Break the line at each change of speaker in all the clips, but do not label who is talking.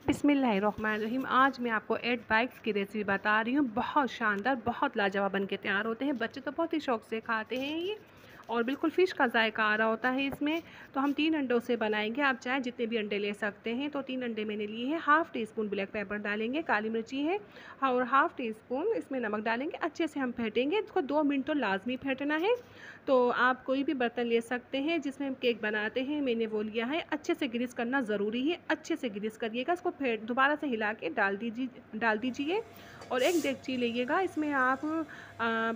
बिस्मिल्लाहिर्रहमानिर्रहीम। आज मैं आपको एग बाइट्स की रेसिपी बता रही हूँ। बहुत शानदार, बहुत लाजवाब बन के तैयार होते हैं। बच्चे तो बहुत ही शौक़ से खाते हैं ये, और बिल्कुल फ़िश का जायका आ रहा होता है इसमें। तो हम 3 अंडों से बनाएंगे। आप चाहे जितने भी अंडे ले सकते हैं। तो 3 अंडे मैंने लिए हैं। Half tea spoon black pepper डालेंगे, काली मिर्ची है और हाफ़ टी स्पून इसमें नमक डालेंगे। अच्छे से हम फेंटेंगे इसको। 2 मिनट तो लाजमी फेंटना है। तो आप कोई भी बर्तन ले सकते हैं जिसमें हम केक बनाते हैं, मैंने वो लिया है। अच्छे से ग्रीस करना ज़रूरी है, अच्छे से ग्रीस करिएगा। इसको फिर दोबारा से हिला के डाल दीजिए। और एक देगची लीजिएगा, इसमें आप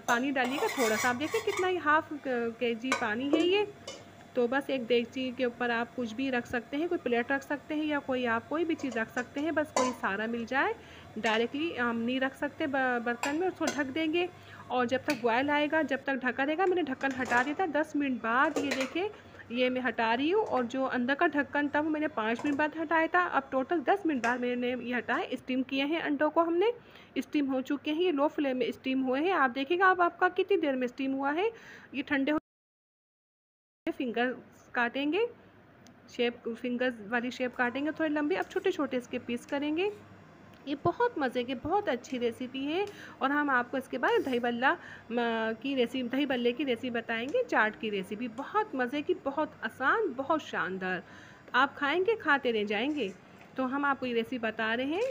पानी डालिएगा थोड़ा सा। आप देखिए कितना ही हाफ़ केजी पानी है ये। तो बस एक देगची के ऊपर आप कुछ भी रख सकते हैं, कोई प्लेट रख सकते हैं या आप कोई भी चीज़ रख सकते हैं, बस कोई सहारा मिल जाए। डायरेक्टली हम नहीं रख सकते बर्तन में। उसको ढक देंगे और जब तक बॉयल आएगा, जब तक ढका रहेगा। मैंने ढक्कन हटा दिया था। 10 मिनट बाद ये देखिए, ये मैं हटा रही हूँ। और जो अंदर का ढक्कन था वो मैंने 5 मिनट बाद हटाया था। अब टोटल 10 मिनट बाद मैंने ये हटाया। स्टीम किए हैं अंडों को हमने, स्टीम हो चुके हैं। ये लो फ्लेम में स्टीम हुए हैं। आप देखिएगा अब आपका कितनी देर में स्टीम हुआ है। ये ठंडे फिंगर काटेंगे, फिंगर्स वाली शेप काटेंगे थोड़ी लंबी। अब छोटे छोटे इसके पीस करेंगे। ये बहुत मज़े की, बहुत अच्छी रेसिपी है। और हम आपको इसके बाद दही बल्ले की रेसिपी बताएंगे। चाट की रेसिपी बहुत मज़े की, बहुत आसान, बहुत शानदार। आप खाएंगे, खाते रह जाएंगे। तो हम आपको ये रेसिपी बता रहे हैं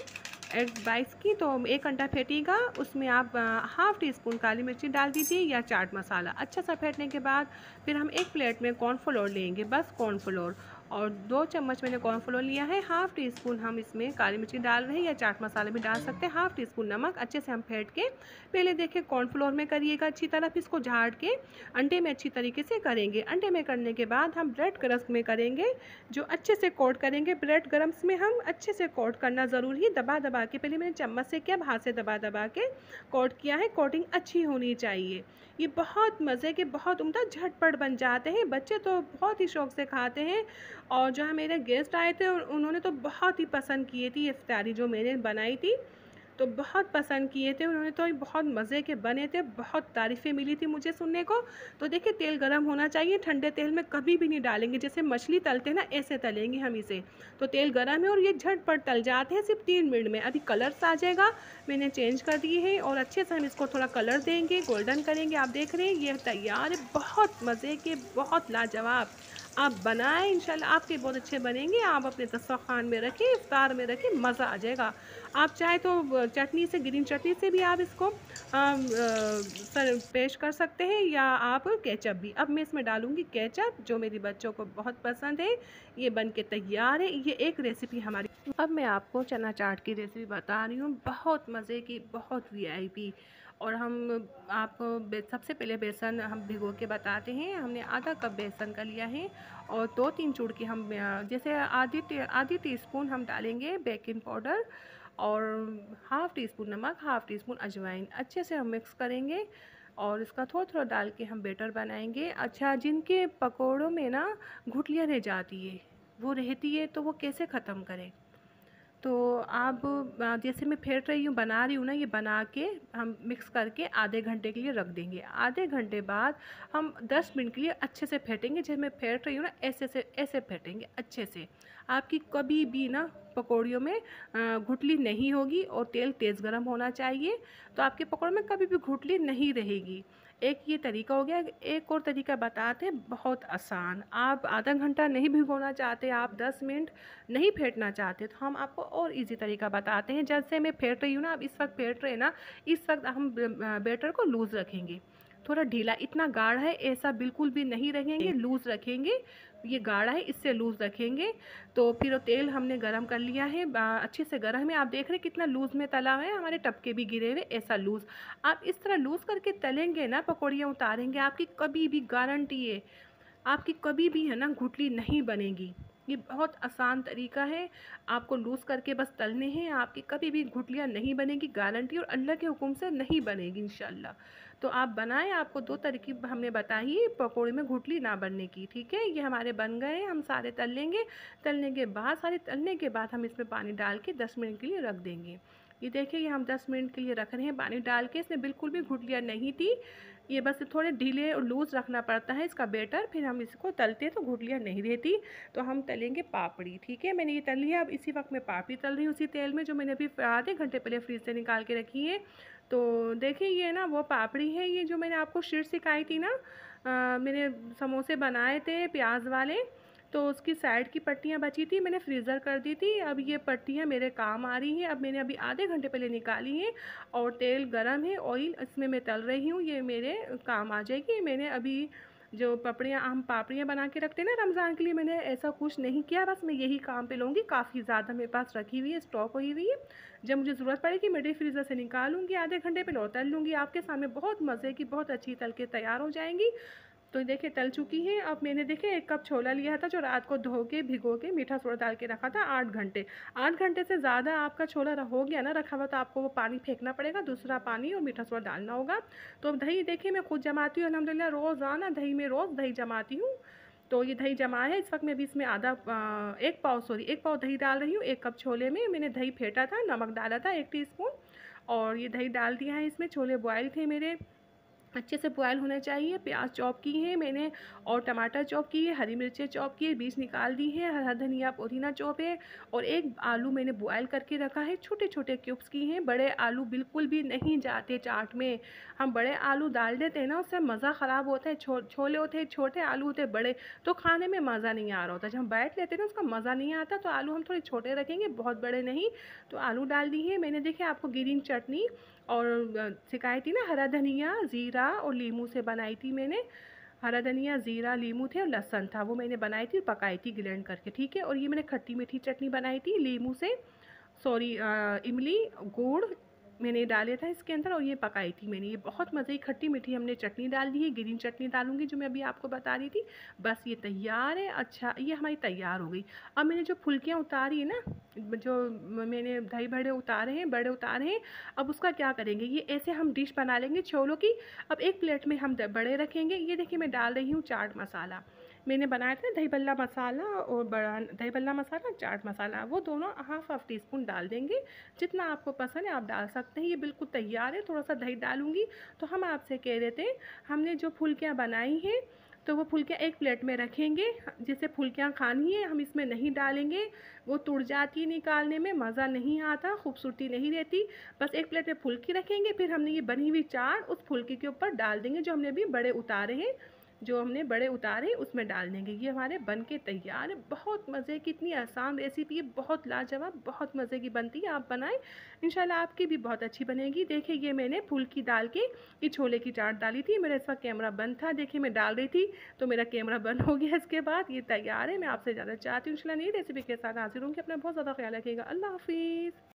एग बाइट्स की। तो 1 अंडा फेंटिएगा, उसमें आप हाफ़ टी स्पून काली मिर्ची डाल दीजिए या चाट मसाला। अच्छा सा फेंटने के बाद फिर हम एक प्लेट में कॉर्नफ्लोर लेंगे, बस कॉर्नफ्लोर। और 2 चम्मच मैंने कॉर्नफ्लोर लिया है। हाफ़ टी स्पून हम इसमें काली मिर्ची डाल रहे हैं या चाट मसाला भी डाल सकते हैं। हाफ़ टी स्पून नमक। अच्छे से हम फेंट के पहले देखिए कॉर्नफ्लोर में करिएगा अच्छी तरह, फिर इसको झाड़ के अंडे में अच्छी तरीके से करेंगे। अंडे में करने के बाद हम ब्रेड क्रम्स में करेंगे, जो अच्छे से कोट करेंगे। ब्रेड क्रम्स में हम अच्छे से कोट करना ज़रूरी है, दबा दबा के। पहले मैंने चम्मच से किया, हाथ से दबा दबा के कोट किया है। कोटिंग अच्छी होनी चाहिए। ये बहुत मज़े के, बहुत उम्दा, झटपट बन जाते हैं। बच्चे तो बहुत ही शौक़ से खाते हैं। और जो है मेरे गेस्ट आए थे उन्होंने तो बहुत ही पसंद किए थी इफ्तारी जो मैंने बनाई थी। तो बहुत पसंद किए थे उन्होंने, तो बहुत मज़े के बने थे। बहुत तारीफ़ें मिली थी मुझे सुनने को। तो देखिए तेल गरम होना चाहिए। ठंडे तेल में कभी भी नहीं डालेंगे, जैसे मछली तलते हैं ना, ऐसे तलेंगे हम इसे। तो तेल गरम है और ये झटपट तल जाते हैं सिर्फ 3 मिनट में। अभी कलर्स आ जाएगा, मैंने चेंज कर दिए हैं। और अच्छे से हम इसको थोड़ा कलर देंगे, गोल्डन करेंगे। आप देख रहे हैं ये तैयार है। बहुत मज़े के, बहुत लाजवाब। आप बनाएं, इंशाल्लाह आपके बहुत अच्छे बनेंगे। आप अपने दस्तरखान में रखें, इफ्तार में रखें, मज़ा आ जाएगा। आप चाहे तो चटनी से, ग्रीन चटनी से भी आप इसको सर पेश कर सकते हैं, या आप केचप भी। अब मैं इसमें डालूँगी केचप, जो मेरी बच्चों को बहुत पसंद है। ये बन के तैयार है। ये एक रेसिपी हमारी। अब मैं आपको चना चाट की रेसिपी बता रही हूँ। बहुत मज़े की, बहुत वीआईपी। और हम आपको सबसे पहले बेसन हम भिगो के बताते हैं। हमने आधा कप बेसन का लिया है और 2-3 चुटकी हम जैसे आधी टीस्पून हम डालेंगे बेकिंग पाउडर, और हाफ़ टी स्पून नमक, हाफ़ टी स्पून अजवाइन। अच्छे से हम मिक्स करेंगे और इसका थोड़ा थोड़ा डाल के हम बैटर बनाएंगे। अच्छा, जिनके पकोड़ों में ना गुठलियाँ रह जाती है, वो रहती है, तो वो कैसे ख़त्म करें। तो आप जैसे मैं फेंट रही हूँ, बना रही हूँ ना, ये बना के हम मिक्स करके आधे घंटे के लिए रख देंगे। आधे घंटे बाद हम 10 मिनट के लिए अच्छे से फेंटेंगे। जैसे मैं फेंट रही हूँ ना, ऐसे फेंटेंगे अच्छे से। आपकी कभी भी ना पकौड़ियों में गुठली नहीं होगी। और तेल तेज़ गर्म होना चाहिए, तो आपके पकौड़ों में कभी भी गुठली नहीं रहेगी। एक ये तरीका हो गया। एक और तरीका बताते हैं, बहुत आसान। आप आधा घंटा नहीं भिगोना चाहते, आप 10 मिनट नहीं फेंटना चाहते, तो हम आपको और इजी तरीका बताते हैं। जैसे मैं फेंट रही हूँ ना, आप इस वक्त फेंट रहे हैं ना, इस वक्त हम बैटर को लूज़ रखेंगे, थोड़ा ढीला। इतना गाढ़ा है ऐसा बिल्कुल भी नहीं रखेंगे, लूज़ रखेंगे। ये गाढ़ा है, इससे लूज़ रखेंगे। तो फिर तेल हमने गरम कर लिया है, अच्छे से गरम है। आप देख रहे हैं कितना लूज़ में तला है, हमारे टपके भी गिरे हुए, ऐसा लूज़। आप इस तरह लूज़ करके तलेंगे ना, पकौड़ियाँ उतारेंगे, आपकी कभी भी, गारंटी है, आपकी कभी भी है ना गुठली नहीं बनेगी। ये बहुत आसान तरीका है। आपको लूज़ करके बस तलने हैं, आपकी कभी भी गुठलियाँ नहीं बनेगी, गारंटी। और अल्लाह के हुक्म से नहीं बनेगी इंशाल्लाह। तो आप बनाएं। आपको 2 तरकीब हमने बताई है पकौड़े में गुठली ना बनने की, ठीक है। ये हमारे बन गए हैं, हम सारे तल लेंगे। तलने के बाद हम इसमें पानी डाल के 10 मिनट के लिए रख देंगे। ये देखिए ये हम 10 मिनट के लिए रख रहे हैं पानी डाल के। इसमें बिल्कुल भी गुठलियाँ नहीं थी, ये बस थोड़े ढीले और लूज़ रखना पड़ता है इसका बैटर, फिर हम इसको तलते तो गुठलियाँ नहीं रहती। तो हम तलेंगे पापड़ी, ठीक है। मैंने ये तल लिया, अब इसी वक्त मैं पापड़ी तल रही हूँ उसी तेल में जो मैंने अभी आधे घंटे पहले फ्रीज से निकाल के रखी है। तो देखिए ये ना वो पापड़ी है, ये जो मैंने आपको शीट सिखाई थी ना, मैंने समोसे बनाए थे प्याज वाले, तो उसकी साइड की पट्टियाँ बची थी, मैंने फ्रीज़र कर दी थी। अब ये पट्टियाँ मेरे काम आ रही हैं। अब मैंने अभी आधे घंटे पहले निकाली हैं और तेल गरम है, ऑयल इसमें मैं तल रही हूँ, ये मेरे काम आ जाएगी। मैंने अभी जो हम पापड़ियाँ बना के रखते हैं ना रमज़ान के लिए, मैंने ऐसा कुछ नहीं किया, बस मैं यही काम पे लूँगी। काफ़ी ज़्यादा मेरे पास रखी हुई है, स्टॉक हुई हुई है। जब मुझे ज़रूरत पड़ेगी मैं डीप फ्रीज़र से निकालूंगी, आधे घंटे पहले और तल लूँगी आपके सामने। बहुत मज़े की, बहुत अच्छी तल के तैयार हो जाएंगी। तो देखिए तल चुकी हैं। अब मैंने देखिए 1 कप छोला लिया था जो रात को धो के भिगो के मीठा सोडा डाल के रखा था 8 घंटे। 8 घंटे से ज़्यादा आपका छोला हो गया ना रखा हुआ, तो आपको वो पानी फेंकना पड़ेगा, दूसरा पानी और मीठा सोडा डालना होगा। तो अब दही देखिए मैं खुद जमाती हूँ अल्हम्दुलिल्लाह, रोज़ाना दही में रोज़ दही जमाती हूँ। तो ये दही जमा है, इस वक्त मैं भी इसमें 1 पाव दही डाल रही हूँ। 1 कप छोले में मैंने दही फेंटा था, नमक डाला था 1 टीस्पून, और ये दही डाल दिया है इसमें। छोले बॉयल थे मेरे, अच्छे से बॉयल होने चाहिए। प्याज चॉप की है मैंने और टमाटर चॉप की है, हरी मिर्चें चॉप की है, बीज निकाल दी है, हरा धनिया पुदीना चॉप है, और 1 आलू मैंने बॉयल करके रखा है, छोटे छोटे क्यूब्स की हैं। बड़े आलू बिल्कुल भी नहीं जाते चाट में, हम बड़े आलू डाल देते हैं ना उससे मज़ा ख़राब होता है। छोले होते हैं छोटे, आलू होते हैं बड़े, तो खाने में मज़ा नहीं आ रहा होता। जब हम बैठ लेते हैं ना उसका मज़ा नहीं आता। तो आलू हम थोड़े छोटे रखेंगे, बहुत बड़े नहीं। तो आलू डाल दी है मैंने। देखिए आपको ग्रीन चटनी और सिखाई थी ना, हरा धनिया ज़ीरा और लीमू से बनाई थी मैंने। हरा धनिया ज़ीरा लीमू थे और लहसुन था, वो मैंने बनाई थी और पकाई थी ग्राइंड करके, ठीक है। और ये मैंने खट्टी मीठी चटनी बनाई थी लीमू से, सॉरी इमली गुड़ मैंने डाले था इसके अंदर, और ये पकाई थी मैंने। ये बहुत मज़े की खट्टी मीठी हमने चटनी डाल दी है, ग्रीन चटनी डालूंगी जो मैं अभी आपको बता रही थी। बस ये तैयार है। अच्छा ये हमारी तैयार हो गई। अब मैंने जो फुल्कियाँ उतारी है ना, जो मैंने दही बड़े उतारे हैं, अब उसका क्या करेंगे, ये ऐसे हम डिश बना लेंगे छोलों की। अब एक प्लेट में हम बड़े रखेंगे। ये देखिए मैं डाल रही हूँ चाट मसाला, मैंने बनाया था दही बल्ला मसाला और बड़ा दही बल्ला मसाला, चाट मसाला, वो दोनों हाफ टीस्पून डाल देंगे। जितना आपको पसंद है आप डाल सकते हैं। ये बिल्कुल तैयार है। थोड़ा सा दही डालूंगी। तो हम आपसे कह रहे थे, हमने जो फुल्कियाँ बनाई हैं तो वो फुल्कियाँ एक प्लेट में रखेंगे। जिसे फुल्कियाँ खानी है हम इसमें नहीं डालेंगे, वो तुड़ जाती है, निकालने में मज़ा नहीं आता, खूबसूरती नहीं रहती। बस एक प्लेट में फुल्की रखेंगे, फिर हमने ये बनी हुई चाट उस फुल्की के ऊपर डाल देंगे, जो हमने अभी बड़े उतारे हैं, उसमें डाल देंगे। ये हमारे बन के तैयार है। बहुत मज़े की, इतनी आसान रेसिपी है, बहुत लाजवाब, बहुत मज़े की बनती है। आप बनाएं, इंशाल्लाह आपकी भी बहुत अच्छी बनेगी। देखिए ये मैंने फुल्की डाल के ये छोले की चाट डाली थी। मेरा इसका कैमरा बंद था, देखिए मैं डाल रही थी तो मेरा कैमरा बंद हो गया। इसके बाद ये तैयार है। मैं आपसे ज़्यादा चाहती हूँ इंशाल्लाह नई रेसिपी के साथ हाजिर होंगी। अपना बहुत ज़्यादा ख्याल रखिएगा। अल्लाह हाफिज़।